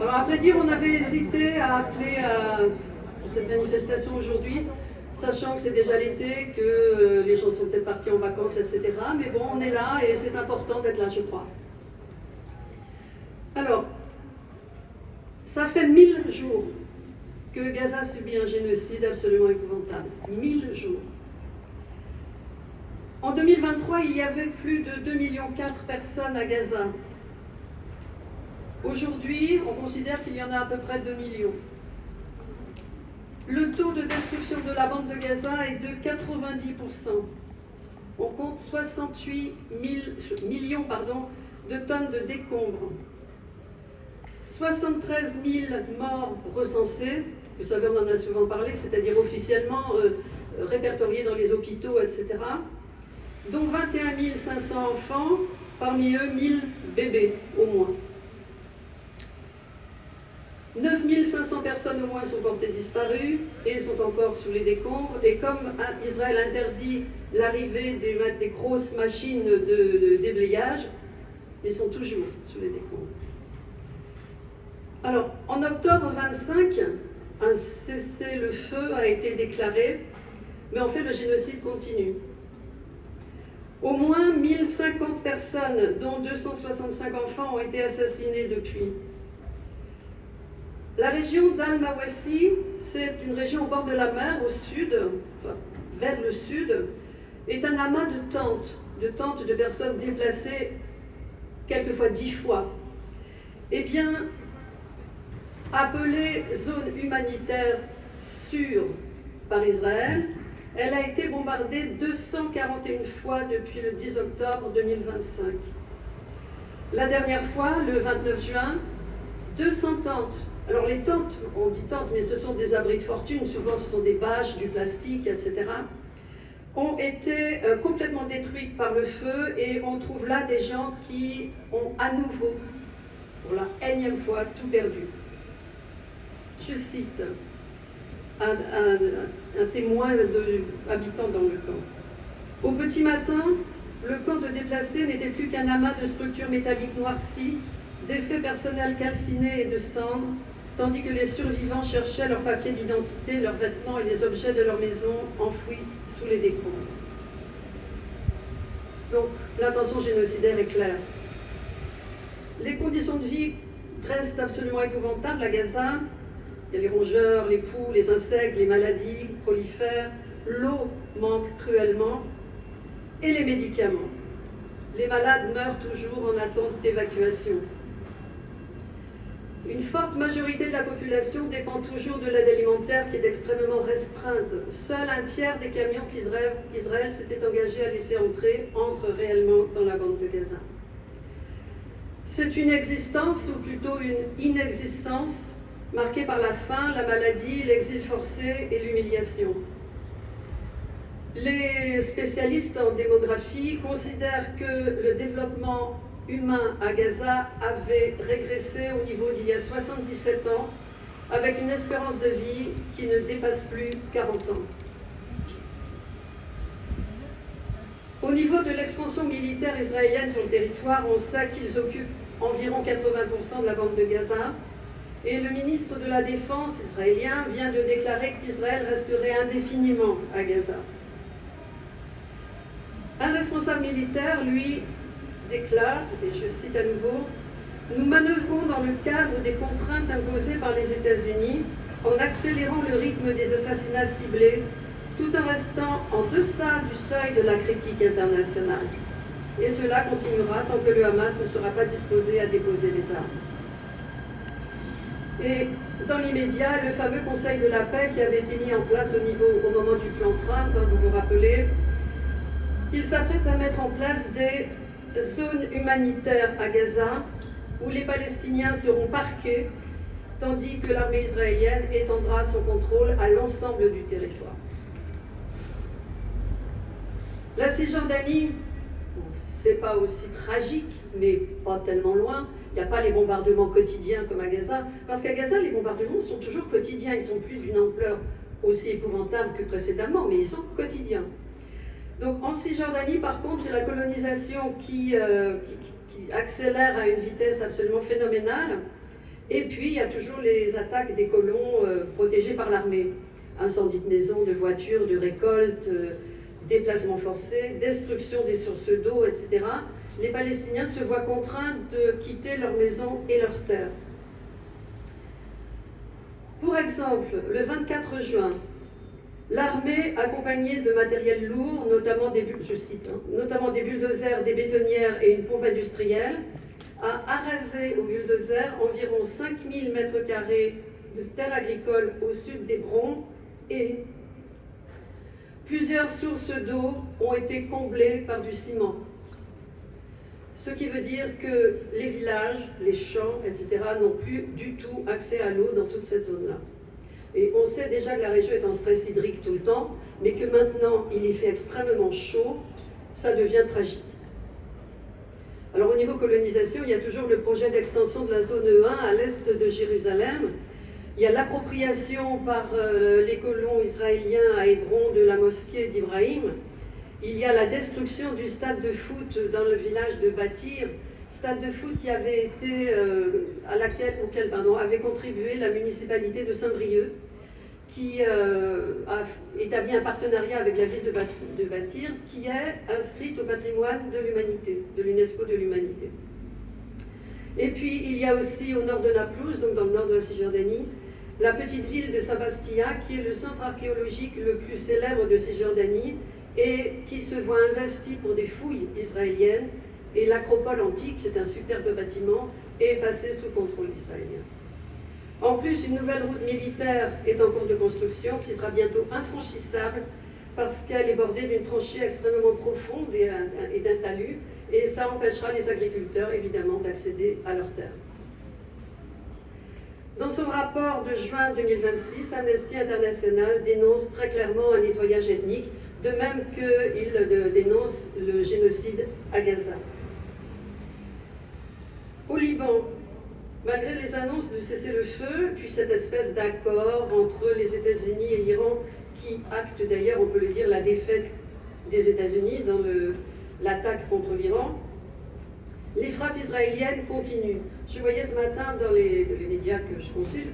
Alors à vrai dire, on avait hésité à appeler à cette manifestation aujourd'hui, sachant que c'est déjà l'été, que les gens sont peut-être partis en vacances, etc. Mais bon, on est là et c'est important d'être là, je crois. Alors, ça fait 1000 jours que Gaza subit un génocide absolument épouvantable. 1000 jours. En 2023, il y avait plus de 2,4 millions de personnes à Gaza. Aujourd'hui, on considère qu'il y en a à peu près 2 millions. Le taux de destruction de la bande de Gaza est de 90%. On compte 68 millions de tonnes de décombres. 73 000 morts recensés, vous savez, on en a souvent parlé, c'est-à-dire officiellement répertoriés dans les hôpitaux, etc., dont 21 500 enfants, parmi eux 1000 bébés au moins. 9 500 personnes au moins sont portées disparues et sont encore sous les décombres. Et comme Israël interdit l'arrivée des grosses machines de déblayage, ils sont toujours sous les décombres. Alors, en octobre 25, un cessez-le-feu a été déclaré, mais en fait le génocide continue. Au moins 1050 personnes, dont 265 enfants, ont été assassinés depuis. La région d'Al-Mawassi, c'est une région au bord de la mer, au sud, enfin, vers le sud, est un amas de tentes de personnes déplacées, quelquefois 10 fois. Eh bien, appelée zone humanitaire sûre par Israël, elle a été bombardée 241 fois depuis le 10 octobre 2025. La dernière fois, le 29 juin, 200 tentes. Alors les tentes, on dit tentes, mais ce sont des abris de fortune, souvent ce sont des bâches, du plastique, etc., ont été complètement détruites par le feu et on trouve là des gens qui ont à nouveau, pour la énième fois, tout perdu. Je cite un témoin habitant dans le camp. Au petit matin, le camp de déplacés n'était plus qu'un amas de structures métalliques noircies, d'effets personnels calcinés et de cendres, tandis que les survivants cherchaient leurs papiers d'identité, leurs vêtements et les objets de leur maison enfouis sous les décombres. Donc, l'intention génocidaire est claire. Les conditions de vie restent absolument épouvantables à Gaza. Il y a les rongeurs, les poux, les insectes, les maladies prolifèrent, l'eau manque cruellement et les médicaments. Les malades meurent toujours en attente d'évacuation. Une forte majorité de la population dépend toujours de l'aide alimentaire qui est extrêmement restreinte. Seul un tiers des camions qu'Israël s'était engagé à laisser entrer entrent réellement dans la bande de Gaza. C'est une existence, ou plutôt une inexistence, marquée par la faim, la maladie, l'exil forcé et l'humiliation. Les spécialistes en démographie considèrent que le développement humain à Gaza avait régressé au niveau d'il y a 77 ans, avec une espérance de vie qui ne dépasse plus 40 ans. Au niveau de l'expansion militaire israélienne sur le territoire, on sait qu'ils occupent environ 80% de la bande de Gaza, et le ministre de la Défense israélien vient de déclarer qu'Israël resterait indéfiniment à Gaza. Un responsable militaire, lui, déclare, et je cite à nouveau, « Nous manœuvrons dans le cadre des contraintes imposées par les États-Unis en accélérant le rythme des assassinats ciblés, tout en restant en deçà du seuil de la critique internationale. Et cela continuera tant que le Hamas ne sera pas disposé à déposer les armes. » Et dans l'immédiat, le fameux Conseil de la paix qui avait été mis en place au moment du plan Trump, vous vous rappelez, il s'apprête à mettre en place des zones humanitaires à Gaza où les Palestiniens seront parqués, tandis que l'armée israélienne étendra son contrôle à l'ensemble du territoire. La Cisjordanie, c'est pas aussi tragique, mais pas tellement loin. Il n'y a pas les bombardements quotidiens comme à Gaza, parce qu'à Gaza, les bombardements sont toujours quotidiens. Ils sont plus d'une ampleur aussi épouvantable que précédemment, mais ils sont quotidiens. Donc en Cisjordanie, par contre, c'est la colonisation qui accélère à une vitesse absolument phénoménale. Et puis, il y a toujours les attaques des colons protégés par l'armée. Incendies de maisons, de voitures, de récoltes, déplacements forcés, destruction des sources d'eau, etc. Les Palestiniens se voient contraints de quitter leur maison et leur terre. Pour exemple, le 24 juin, l'armée, accompagnée de matériel lourd, notamment je cite, notamment des bulldozers, des bétonnières et une pompe industrielle, a arasé au bulldozer environ 5000 m² de terre agricole au sud d'Hébron et plusieurs sources d'eau ont été comblées par du ciment. Ce qui veut dire que les villages, les champs, etc. n'ont plus du tout accès à l'eau dans toute cette zone-là. Et on sait déjà que la région est en stress hydrique tout le temps, mais que maintenant il y fait extrêmement chaud, ça devient tragique. Alors au niveau colonisation, il y a toujours le projet d'extension de la zone E1 à l'est de Jérusalem. Il y a l'appropriation par les colons israéliens à Hébron de la mosquée d'Ibrahim. Il y a la destruction du stade de foot dans le village de Batir, stade de foot qui avait été, auquel avait contribué la municipalité de Saint-Brieuc, qui a établi un partenariat avec la ville de Batir, qui est inscrite au patrimoine de l'humanité, de l'UNESCO de l'humanité. Et puis il y a aussi au nord de Naplouse, donc dans le nord de la Cisjordanie, la petite ville de Sabastia, qui est le centre archéologique le plus célèbre de Cisjordanie, et qui se voit investi pour des fouilles israéliennes, et l'acropole antique, c'est un superbe bâtiment, est passé sous contrôle israélien. En plus, une nouvelle route militaire est en cours de construction, qui sera bientôt infranchissable, parce qu'elle est bordée d'une tranchée extrêmement profonde et d'un talus, et ça empêchera les agriculteurs, évidemment, d'accéder à leurs terres. Dans son rapport de juin 2026, Amnesty International dénonce très clairement un nettoyage ethnique, de même qu'il dénonce le génocide à Gaza. Au Liban, malgré les annonces de cessez-le-feu, puis cette espèce d'accord entre les États-Unis et l'Iran, qui acte d'ailleurs, on peut le dire, la défaite des États-Unis dans l'attaque contre l'Iran, les frappes israéliennes continuent. Je voyais ce matin dans les médias que je consulte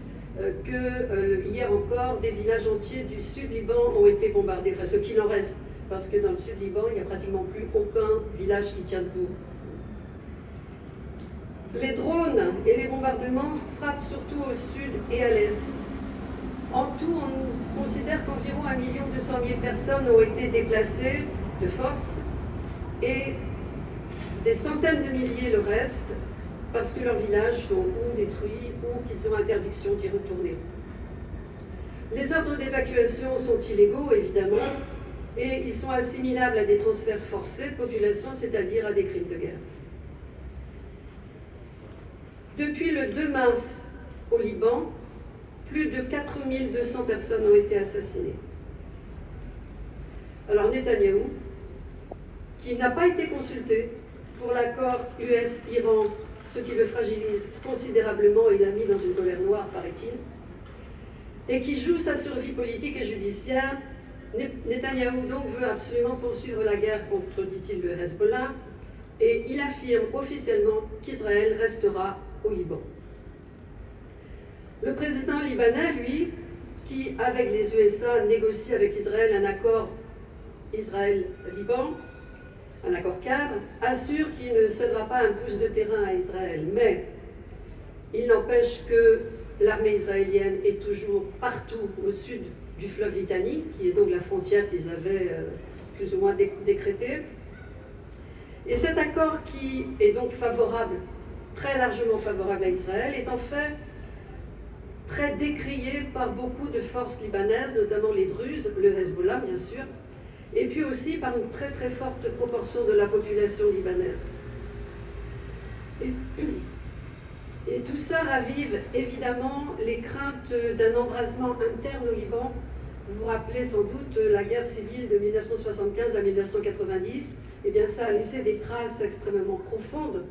que hier encore, des villages entiers du sud-Liban ont été bombardés, enfin ce qu'il en reste, parce que dans le sud-Liban, il n'y a pratiquement plus aucun village qui tient debout. Les drones et les bombardements frappent surtout au sud et à l'est. En tout, on considère qu'environ 1 200 000 personnes ont été déplacées de force et des centaines de milliers le reste, parce que leurs villages sont ou détruits ou qu'ils ont interdiction d'y retourner. Les ordres d'évacuation sont illégaux, évidemment, et ils sont assimilables à des transferts forcés de population, c'est-à-dire à des crimes de guerre. Depuis le 2 mars au Liban, plus de 4 200 personnes ont été assassinées. Alors Netanyahou, qui n'a pas été consulté pour l'accord US-Iran, ce qui le fragilise considérablement et l'a mis dans une colère noire, paraît-il, et qui joue sa survie politique et judiciaire, Netanyahou donc veut absolument poursuivre la guerre contre, dit-il, le Hezbollah, et il affirme officiellement qu'Israël restera au Liban. Le président libanais, lui, qui, avec les USA, négocie avec Israël un accord Israël-Liban, un accord cadre, assure qu'il ne cédera pas un pouce de terrain à Israël. Mais il n'empêche que l'armée israélienne est toujours partout au sud du fleuve Litani, qui est donc la frontière qu'ils avaient plus ou moins décrétée. Et cet accord qui est donc favorable, très largement favorable à Israël, est en fait très décrié par beaucoup de forces libanaises, notamment les Druzes, le Hezbollah bien sûr, et puis aussi par une très très forte proportion de la population libanaise. Et tout ça ravive évidemment les craintes d'un embrasement interne au Liban. Vous vous rappelez sans doute la guerre civile de 1975 à 1990, et bien ça a laissé des traces extrêmement profondes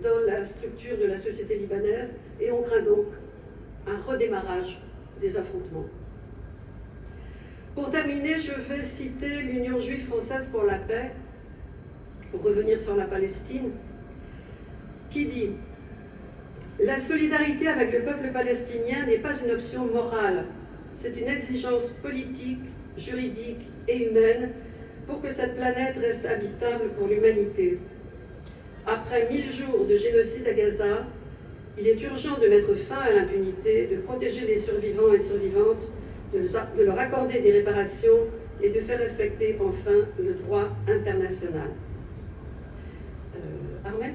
dans la structure de la société libanaise, et on craint donc un redémarrage des affrontements. Pour terminer, je vais citer l'Union juive française pour la paix, pour revenir sur la Palestine, qui dit La solidarité avec le peuple palestinien n'est pas une option morale, c'est une exigence politique, juridique et humaine pour que cette planète reste habitable pour l'humanité. Après 1000 jours de génocide à Gaza, il est urgent de mettre fin à l'impunité, de protéger les survivants et survivantes, de leur accorder des réparations et de faire respecter enfin le droit international. Armel ?